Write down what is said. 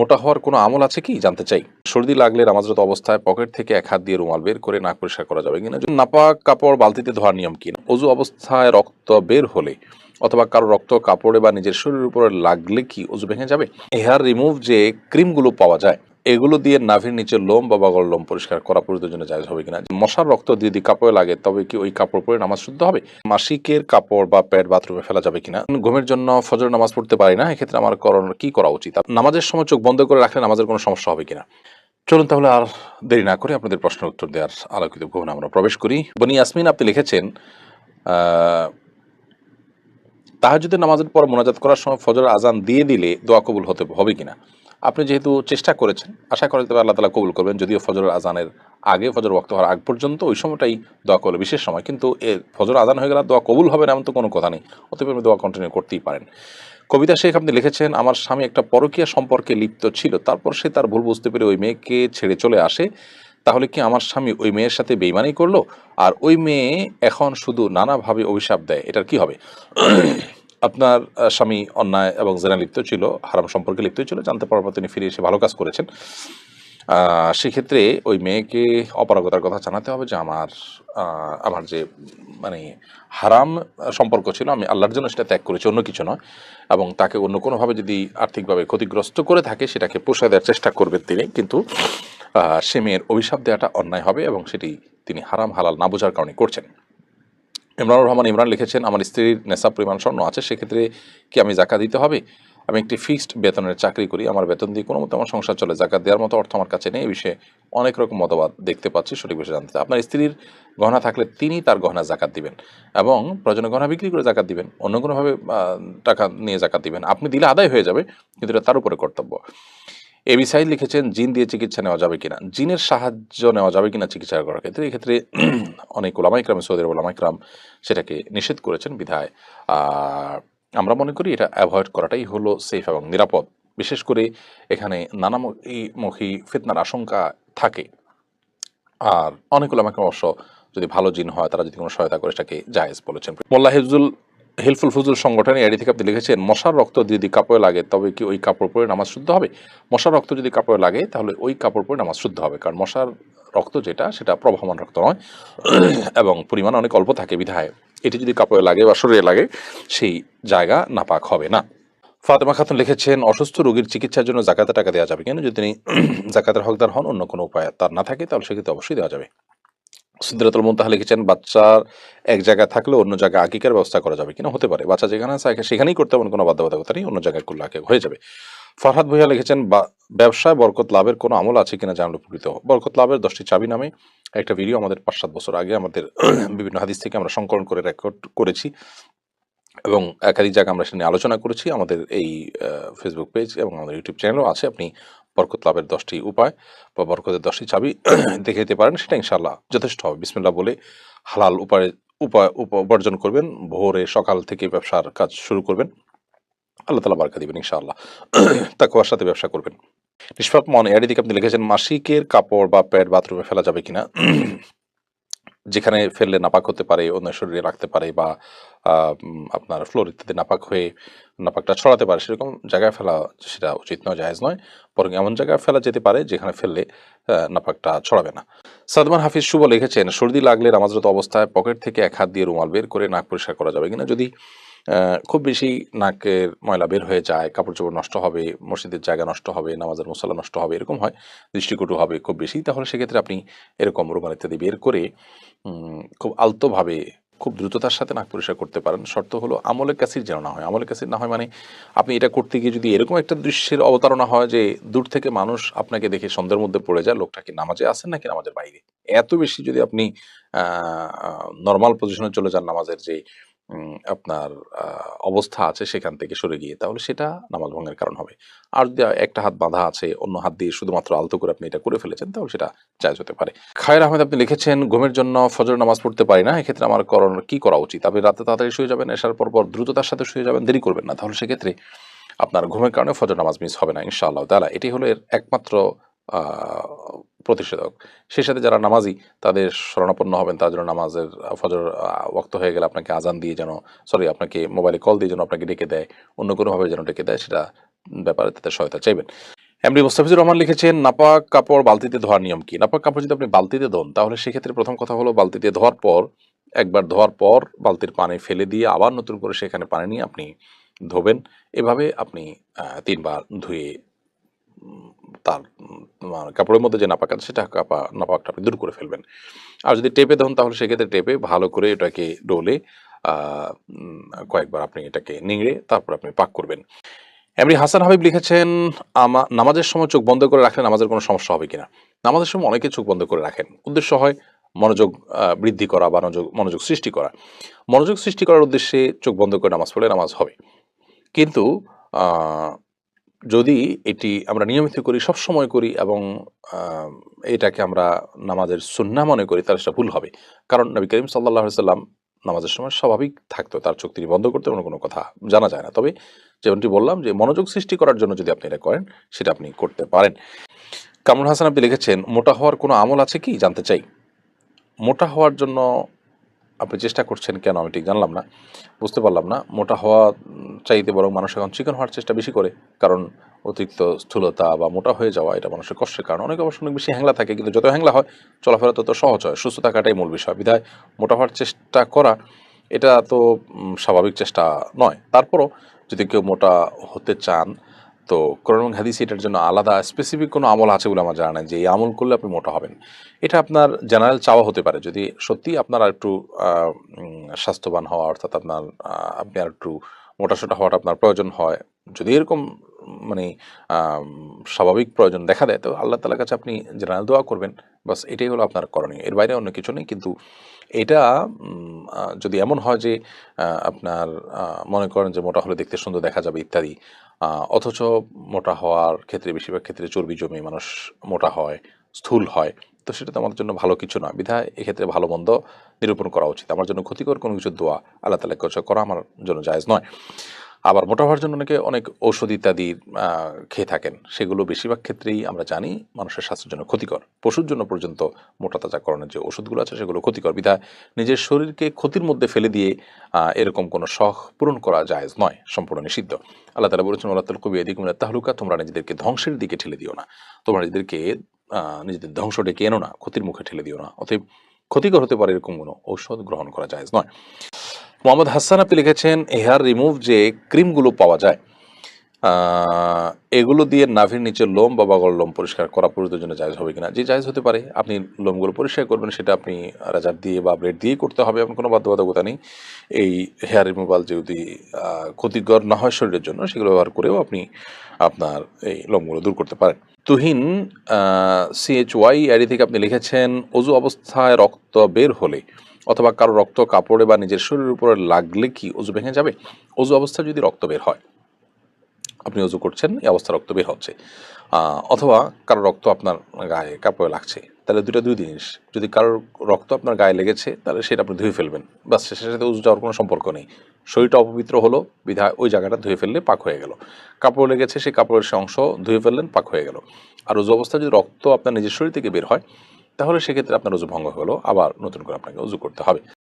মোটা হওয়ার কোনো আমল আছে কি জানতে চাই। সর্দি লাগলে নামাজরত অবস্থায় পকেট থেকে এক হাত দিয়ে রুমাল বের করে নাক পরিষ্কার করা যাবে কিনা, নাপাক কাপড় বালতিতে ধোয়ার নিয়ম কি, অজু অবস্থায় রক্ত বের হলে অথবা কারো রক্ত কাপড়ে বা নিজের শরীরের উপরে লাগলে কি অজু ভেঙে যাবে। হেয়ার রিমুভ যে ক্রিমগুলো পাওয়া যায় এগুলো দিয়ে নাভির নিচে লোম বা বগল লোম পরিষ্কার করা পুরুষদের জন্য জায়েজ হবে কিনা। মশার রক্ত যদি কাপড়ে লাগে তবে কি ওই কাপড় পরে নামাজ শুদ্ধ হবে। মাসিকের কাপড় বা প্যাড বাথরুমে ফেলা যাবে কিনা। ঘুমের জন্য ফজর নামাজ পড়তে পারি না, এক্ষেত্রে আমার কি করা উচিত। নামাজের সময় চোখ বন্ধ করে রাখলে নামাজের কোনো সমস্যা হবে কিনা। চলুন তাহলে আর দেরি না করে আপনাদের প্রশ্নের উত্তর দেওয়ার আলোকিত ভবনে আমরা প্রবেশ করি। বনি ইয়াসমিন আপনি লিখেছেন তাহাজ্জুদের নামাজের পর মোনাজাত করার সময় ফজর আজান দিয়ে দিলে দোয়া কবুল হবে কিনা। আপনি যেহেতু চেষ্টা করেছেন, আশা করি তবে আল্লাহ তাআলা কবুল করবেন। যদিও ফজর আজানের আগে, ফজর ওয়াক্ত হওয়ার আগ পর্যন্ত ওই সময়টাই দোয়া কবুল বিশেষ সময়, কিন্তু ফজর আজান হয়ে গেলে দোয়া কবুল হবে না এমন তো কোনো কথা নেই, অতএব আপনি দোয়া কন্টিনিউ করতেই পারেন। কবিতা শেখ আপনি লিখেছেন আমার স্বামী একটা পরকীয়া সম্পর্কে লিপ্ত ছিল, তারপর সে তার ভুল বুঝতে পেরে ওই মেয়েকে ছেড়ে চলে আসে, তাহলে কি আমার স্বামী ওই মেয়ের সাথে বেইমানি করলো আর ওই মেয়ে এখন শুধু নানাভাবে অভিশাপ দেয়, এটার কি হবে। আপনার স্বামী অন্যায় এবং জেনা লিপ্ত ছিল, হারাম সম্পর্কে লিপ্ত ছিল, জানতে পারার পর তিনি ফিরে এসে ভালো কাজ করেছেন। সেক্ষেত্রে ওই মেয়েকে অপারগতার কথা জানাতে হবে যে আমার যে মানে হারাম সম্পর্ক ছিল, আমি আল্লাহর জন্য সেটা ত্যাগ করেছি, অন্য কিছু নয়। এবং তাকে অন্য কোনোভাবে যদি আর্থিকভাবে ক্ষতিগ্রস্ত করে থাকে সেটাকে পোষায় দেওয়ার চেষ্টা করবেন তিনি, কিন্তু সে মেয়ের অভিশাপ দেওয়াটা অন্যায় হবে এবং সেটি তিনি হারাম হালাল না বোঝার কারণে করছেন। ইমরানুর রহমান ইমরান লিখেছেন আমার স্ত্রীর নেশাব পরিমাণ স্বর্ণ আছে, সেক্ষেত্রে কি আমি জাকাত দিতে হবে। আমি একটি ফিক্সড বেতনের চাকরি করি, আমার বেতন দিয়ে কোনো মতো আমার সংসার চলে, জাকাত দেওয়ার মতো অর্থ আমার কাছে নেই। এই বিষয়ে অনেক রকম মতবাদ দেখতে পাচ্ছি, সঠিক বিষয়ে জানতে। আপনার স্ত্রীর গহনা থাকলে তিনি তার গহনা জাকাত দিবেন এবং প্রয়োজনে গহনা বিক্রি করে জাকাত দিবেন, অন্য কোনোভাবে টাকা নিয়ে জাকাত দিবেন, আপনি দিলে আদায় হয়ে যাবে, কিন্তু এটা তার উপরে কর্তব্য। এবি সাইদ লিখেছেন জিন দিয়ে চিকিৎসা নেওয়া যাবে কিনা, জিনের সাহায্য নেওয়া যাবে কিনা চিকিৎসা করার ক্ষেত্রে। এক্ষেত্রে অনেক ওলামা ইকরাম, সৌদি আরবের ওলামা ইকরাম সেটাকে নিষেধ করেছেন, বিধায় আমরা মনে করি এটা অ্যাভয়েড করাটাই হলো সেফ এবং নিরাপদ। বিশেষ করে এখানে নানামুখী ফিতনার আশঙ্কা থাকে। আর অনেক ওলামা ইকরাম অবশ্য যদি ভালো জিন হয় তারা যদি কোনো সহায়তা করে সেটাকে জায়েজ বলেছেন। মোল্লা হেলফুল ফুজুল সংগঠনে এডি থেকে আপনি লিখেছেন মশার রক্ত যদি কাপড়ে লাগে তবে কি ওই কাপড় পরে নামাজ শুদ্ধ হবে। মশার রক্ত যদি কাপড়ে লাগে তাহলে ওই কাপড় পরে নামাজ শুদ্ধ হবে, কারণ মশার রক্ত যেটা সেটা প্রবাহমান রক্ত নয় এবং পরিমাণ অনেক অল্প থাকে, বিধায় এটি যদি কাপড়ে লাগে বা শরীরে লাগে সেই জায়গা নাপাক হবে না। ফাতেমা খাতুন লিখেছেন অসুস্থ রোগীর চিকিৎসার জন্য জাকাতে টাকা দেওয়া যাবে কেন, যদি তিনি জাকাতের হকদার হন, অন্য কোনো উপায় তার না থাকে তাহলে সেক্ষেত্রে অবশ্যই দেওয়া যাবে। সিদ্ধাতুল মুনতাহা লিখেছেন বাচ্চার এক জায়গায় থাকলে অন্য জায়গায় আকিকার ব্যবস্থা করা যাবে কিনা, হতে পারে, বাচ্চা যেখানে আছে সেখানেই করতে হবে, কোনো বাধ্যবাধকতা নেই, অন্য জায়গায় করলে আকিকা হয়ে যাবে। ফরহাদ ভুইয়া লিখেছেন ব্যবসায় বরকত লাভের কোনো আমল আছে কিনা জানলে উপকৃত। বরকত লাভের 10টি চাবি নামে একটা ভিডিও আমাদের 5-7 বছর আগে আমাদের বিভিন্ন হাদিস থেকে আমরা সংকলন করে রেকর্ড করেছি এবং একাধিক জায়গায় আমরা সেটা নিয়ে আলোচনা করেছি। আমাদের এই ফেসবুক পেজ এবং আমাদের ইউটিউব চ্যানেলও আছে, আপনি বরকত লাভের 10টি উপায় বা বরকতের 10টি চাবি দেখে দিতে পারেন, সেটা ইনশাআল্লাহ যথেষ্ট হবে। বিসমিল্লাহ বলে হালাল উপার্জন করবেন, ভোরে সকাল থেকে ব্যবসার কাজ শুরু করবেন, আল্লাহ তাআলা বারাকা দিবেন ইনশাআল্লাহ। তাকওয়ার সাথে ব্যবসা করবেন। নিষ্পাপ মন এর দিকে আপনি লিখেছেন মাসিকের কাপড় বা প্যাড বাথরুমে ফেলা যাবে কিনা। যেখানে ফেললে নাপাক হতে পারে, অন্য শরীরে রাখতে পারে বা আপনার ফ্লোর ইত্যাদি নাপাক হয়ে নাপাকটা ছড়াতে পারে, সেরকম জায়গায় ফেলা সেটা উচিত নয়, জায়েজ নয়। বরং এমন জায়গায় ফেলা যেতে পারে যেখানে ফেললে নাপাকটা ছড়াবে না। সাদমান হাফিজ শুভ লিখেছেন সর্দি লাগলে নামাজরত অবস্থায় পকেট থেকে এক হাত দিয়ে রুমাল বের করে নাক পরিষ্কার করা যাবে কিনা। যদি খুব বেশি নাকের ময়লা বের হয়ে যায়, কাপড় চোপড় নষ্ট হবে, মসজিদের জায়গা নষ্ট হবে, নামাজের মুসাল্লা নষ্ট হবে, এরকম হয়, দৃষ্টিকটু হবে খুব বেশি, তাহলে সেক্ষেত্রে আপনি এরকম রুমাল ইত্যাদি বের করে খুব আলতোভাবে খুব দ্রুততার সাথে নাক পরিষ্কার করতে পারেন। শর্ত হলো আমলে কাসির যেন না হয়। আমলে কাসির না হয় মানে আপনি এটা করতে গিয়ে যদি এরকম একটা দৃশ্যের অবতারণা হয় যে দূর থেকে মানুষ আপনাকে দেখে সন্দেহের মধ্যে পড়ে যায় লোকটা কি নামাজে আছেন নাকি নামাজের বাইরে, এত বেশি যদি আপনি নর্মাল পজিশনে চলে যান নামাজের যে আপনার অবস্থা আছে সেখান থেকে সরে গিয়ে, তাহলে সেটা নামাজ ভঙ্গের কারণ হবে। আর যদি একটা হাত বাঁধা আছে, অন্য হাত দিয়ে শুধুমাত্র আলতো করে আপনি এটা করে ফেলেছেন, তাহলে সেটা জায়েজ হতে পারে। খায়ের আহমেদ আপনি লিখেছেন ঘুমের জন্য ফজর নামাজ পড়তে পারি না, এক্ষেত্রে আমার কি করা উচিত। আপনি রাতে তাড়াতাড়ি শুয়ে যাবেন, এসার পর দ্রুততার সাথে শুয়ে যাবেন, দেরি করবেন না, তাহলে সেক্ষেত্রে আপনার ঘুমের কারণে ফজর নামাজ মিস হবে না ইনশাআল্লাহ তাআলা। এটি হলো এর একমাত্র প্রতিষেধক। সেই সাথে যারা নামাজি তাদের শরণাপন্ন হবেন, তার জন্য নামাজের ফজর ওয়াক্ত হয়ে গেলে আপনাকে আজান দিয়ে আপনাকে মোবাইলে কল দিয়ে যেন আপনাকে ডেকে দেয়, অন্য কোনোভাবে যেন ডেকে দেয়, সেটা ব্যাপারে তাদের সহায়তা চাইবেন। এমডি মোস্তাফিজুর রহমান লিখেছেন, নাপাক কাপড় বালতিতে ধোয়ার নিয়ম কি? নাপাক কাপড় যদি আপনি বালতিতে ধোন, তাহলে সেক্ষেত্রে প্রথম কথা হলো বালতিতে ধোয়ার পর, একবার ধোয়ার পর বালতির পানি ফেলে দিয়ে আবার নতুন করে সেখানে পানি নিয়ে আপনি ধোবেন। এভাবে আপনি ৩ বার ধুয়ে উম তার কাপড়ের মধ্যে যে নাপাক আছে সেটা নাপাকটা আপনি দূর করে ফেলবেন। আর যদি টেপে ধোন, তাহলে সেক্ষেত্রে টেপে ভালো করে এটাকে ডলে আ উম কয়েকবার আপনি এটাকে নিংড়ে তারপর আপনি পাক করবেন। এমনি হাসান হাবিব লিখেছেন, নামাজের সময় চোখ বন্ধ করে রাখলে নামাজের কোনো সমস্যা হবে কিনা? নামাজের সময় অনেকে চোখ বন্ধ করে রাখেন। উদ্দেশ্য হয় মনোযোগ বৃদ্ধি করা বা মনোযোগ সৃষ্টি করা। মনোযোগ সৃষ্টি করার উদ্দেশ্যে চোখ বন্ধ করে নামাজ পড়লে নামাজ হবে। কিন্তু আ যদি এটি আমরা নিয়মিত করি, সবসময় করি এবং আ এটাকে আমরা নামাজের সুন্নাহ মনে করি, তাহলে সেটা ভুল হবে। কারণ নবী করিম সাল্লাল্লাহু আলাইহি ওয়াসাল্লাম নামাজের সময় স্বাভাবিক থাকতো। তার চোখ তিনি বন্ধ করতেন, অন্য কোনো কথা জানা যায় না। তবে যেমনটি বললাম যে মনোযোগ সৃষ্টি করার জন্য যদি আপনি এটা করেন, সেটা আপনি করতে পারেন। কামরুল হাসান আপনি লিখেছেন, মোটা হওয়ার কোনো আমল আছে কি? জানতে চাই। মোটা হওয়ার জন্য আপনি চেষ্টা করছেন কেন আমি ঠিক জানলাম না। বুঝতে পারলাম না। মোটা হওয়া চাইতে বরং মানুষ এখন চিকন হওয়ার চেষ্টা বেশি করে। কারণ অতিরিক্ত স্থূলতা বা মোটা হয়ে যাওয়া এটা মানুষের কষ্টের কারণ। অনেকে অবশ্য অনেক বেশি হ্যাংলা থাকে, কিন্তু যত হ্যাংলা হয় চলাফেরা তত সহজ হয়। সুস্থ থাকাটাই মূল বিষয়। বিধায় মোটা হওয়ার চেষ্টা করা এটা তো স্বাভাবিক চেষ্টা নয়। তারপরও যদি কেউ মোটা হতে চান, তো কোরআন এবং হাদিসে এটার জন্য আলাদা স্পেসিফিক কোনো আমল আছে বলে আমার জানা নেই যে এই আমল করলে আপনি মোটা হবেন। এটা আপনার জেনারেল চাওয়া হতে পারে। যদি সত্যিই আপনার আরেকটু আ স্বাস্থ্যবান হওয়া, অর্থাৎ আপনার আপনি আরেকটু মোটাসোটা হওয়াটা আপনার প্রয়োজন হয়। যদি এরকম মানে আম স্বাভাবিক প্রয়োজন দেখা দেয়, তো আল্লাহ তাআলার কাছে আপনি জেনারেল দোয়া করবেন। বাস এটাই হলো আপনার করণীয়। এর বাইরে অন্য কিছু নেই। কিন্তু এটা যদি এমন হয় যে আপনার মনে করেন যে মোটা হলে দেখতে সুন্দর দেখা যাবে ইত্যাদি, অথচ মোটা হওয়ার ক্ষেত্রে বেশিরভাগ ক্ষেত্রে চর্বি জমে মানুষ মোটা হয়, স্থূল হয়। তো সেটা তো আমাদের জন্য ভালো কিছু না। বিধায় এক্ষেত্রে ভালো-মন্দ নিরূপণ করা উচিত। আমার জন্য ক্ষতিকর কোনো কিছুর দোয়া আল্লাহ তাআলার কাছে করা আমার জন্য জায়েজ নয়। আবার মোটা হওয়ার জন্য অনেকে অনেক ঔষধ ইত্যাদি আ খেয়ে থাকেন। সেগুলো বেশিরভাগ ক্ষেত্রেই আমরা জানি মানুষের স্বাস্থ্যের জন্য ক্ষতিকর। পশুর জন্য পর্যন্ত মোটাতাজাকরণের যে ওষুধগুলো আছে সেগুলো ক্ষতিকর। বিধায় নিজের শরীরকে ক্ষতির মধ্যে ফেলে দিয়ে এরকম কোনো শখ পূরণ করা জায়েজ নয়, সম্পূর্ণ নিষিদ্ধ। আল্লাহ তাআলা বলেছেন, ওয়ালা তালকু বিয়াইদিকুম ইলা তাহলুকা, তোমরা নিজেদেরকে ধ্বংসের দিকে ঠেলে দিও না। তোমরা নিজেদেরকে নিজেদের ধ্বংস ডেকে এনো না, ক্ষতির মুখে ঠেলে দিও না। অতএব ক্ষতিকর হতে পারে এরকম কোনো ঔষধ গ্রহণ করা জায়েজ নয়। মোহাম্মদ হাসান আপনি লিখেছেন, হেয়ার রিমুভ যে ক্রিমগুলো পাওয়া যায়, আ এগুলো দিয়ে নাভির নিচের লোম বা বাগল লোম পরিষ্কার করা পুরুষদের জন্য জায়েজ হবে কিনা? জি, জায়েজ হতে পারে। আপনি লোমগুলো পরিষ্কার করবেন, সেটা আপনি রেজার দিয়ে বা ব্লেড দিয়েই করতে হবে, এমন কোনো বাধ্যবাধকতা নেই। এই হেয়ার রিমুভাল যদি আ ক্ষতিকর না হয় শরীরের জন্য, সেগুলো ব্যবহার করেও আপনি আপনার এই লোমগুলো দূর করতে পারেন। তুহিন আ CHY আইডি থেকে আপনি লিখেছেন, অজু অবস্থায় রক্ত বের হলে অথবা কারো রক্ত কাপড়ে বা নিজের শরীরের উপরে লাগলে কি অজু ভেঙে যাবে? অজু অবস্থায় যদি রক্ত বের হয়, আপনি অজু করছেন, এই অবস্থায় রক্ত বের হচ্ছে, অথবা কারো রক্ত আপনার গায়ে কাপড়ে লাগছে, তাহলে ২ জিনিস। যদি কারোর রক্ত আপনার গায়ে লেগেছে, তাহলে সেটা আপনি ধুয়ে ফেলবেন। বাস, সেটার সাথে অজু যাওয়ার কোনো সম্পর্ক নেই। শরীরটা অপবিত্র হলো বিধায় ওই জায়গাটা ধুয়ে ফেললে পাক হয়ে গেল। কাপড় লেগেছে, সেই কাপড়ের সে অংশ ধুয়ে ফেললেন, পাক হয়ে গেল। আর অজু অবস্থায় যদি রক্ত আপনার নিজের শরীর থেকে বের হয়, তাহলে সেক্ষেত্রে আপনার অজু ভঙ্গ হলো, আবার নতুন করে আপনাকে অজু করতে হবে।